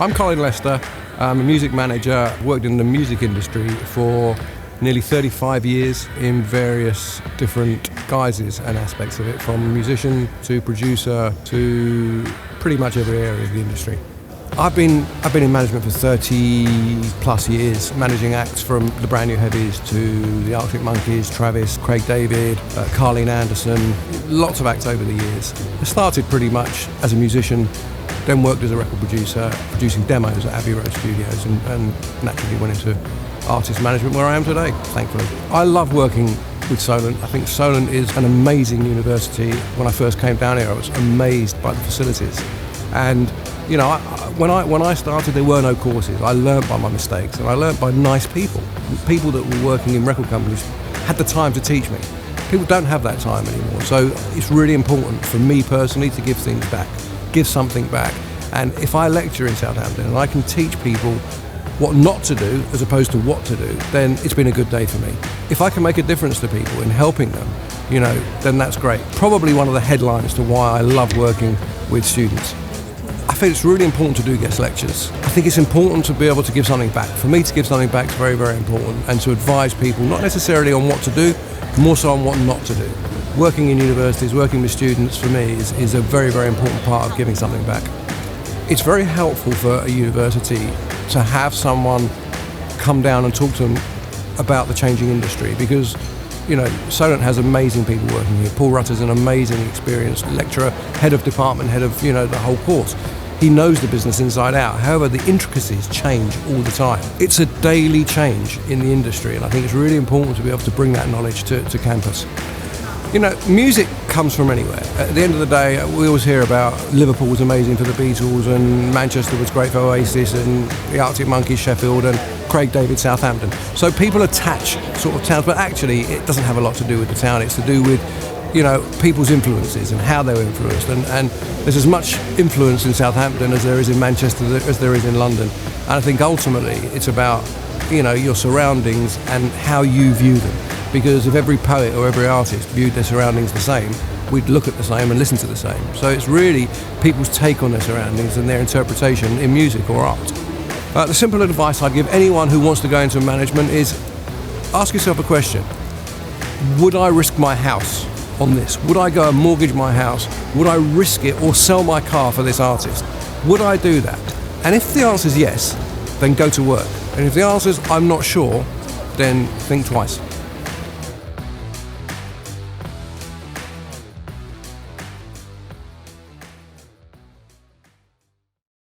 I'm Colin Lester. I'm a music manager, worked in the music industry for nearly 35 years in various different guises and aspects of it, from musician to producer to pretty much every area of the industry. I've been in management for 30 plus years, managing acts from the Brand New Heavies to the Arctic Monkeys, Travis, Craig David, Carleen Anderson, lots of acts over the years. I started pretty much as a musician, then worked as a record producer, producing demos at Abbey Road Studios, and naturally went into artist management where I am today, thankfully. I love working with Solent. I think Solent is an amazing university. When I first came down here, I was amazed by the facilities. And you know, when I started, there were no courses. I learnt by my mistakes, and I learnt by nice people. People that were working in record companies had the time to teach me. People don't have that time anymore. So it's really important for me personally to give things back, give something back. And if I lecture in Southampton and I can teach people what not to do as opposed to what to do, then it's been a good day for me. If I can make a difference to people in helping them, you know, then that's great. Probably one of the headlines to why I love working with students. I think it's really important to do guest lectures. I think it's important to be able to give something back. For me to give something back is very, very important, and to advise people not necessarily on what to do, more so on what not to do. Working in universities, working with students, for me is a very, very important part of giving something back. It's very helpful for a university to have someone come down and talk to them about the changing industry, because you know, Solent has amazing people working here. Paul Rutter's an amazing, experienced lecturer, head of department, head of, you know, the whole course. He knows the business inside out. However, the intricacies change all the time. It's a daily change in the industry, and I think it's really important to be able to bring that knowledge to campus. You know, music comes from anywhere. At the end of the day, we always hear about Liverpool was amazing for the Beatles, and Manchester was great for Oasis, and the Arctic Monkeys, Sheffield, and Craig David, Southampton. So people attach sort of towns, but actually it doesn't have a lot to do with the town. It's to do with, you know, people's influences and how they're influenced. And there's as much influence in Southampton as there is in Manchester as there is in London. And I think ultimately it's about, you know, your surroundings and how you view them. Because if every poet or every artist viewed their surroundings the same, we'd look at the same and listen to the same. So it's really people's take on their surroundings and their interpretation in music or art. The simple advice I'd give anyone who wants to go into management is ask yourself a question. Would I risk my house on this? Would I go and mortgage my house? Would I risk it or sell my car for this artist? Would I do that? And if the answer is yes, then go to work. And if the answer is I'm not sure, then think twice.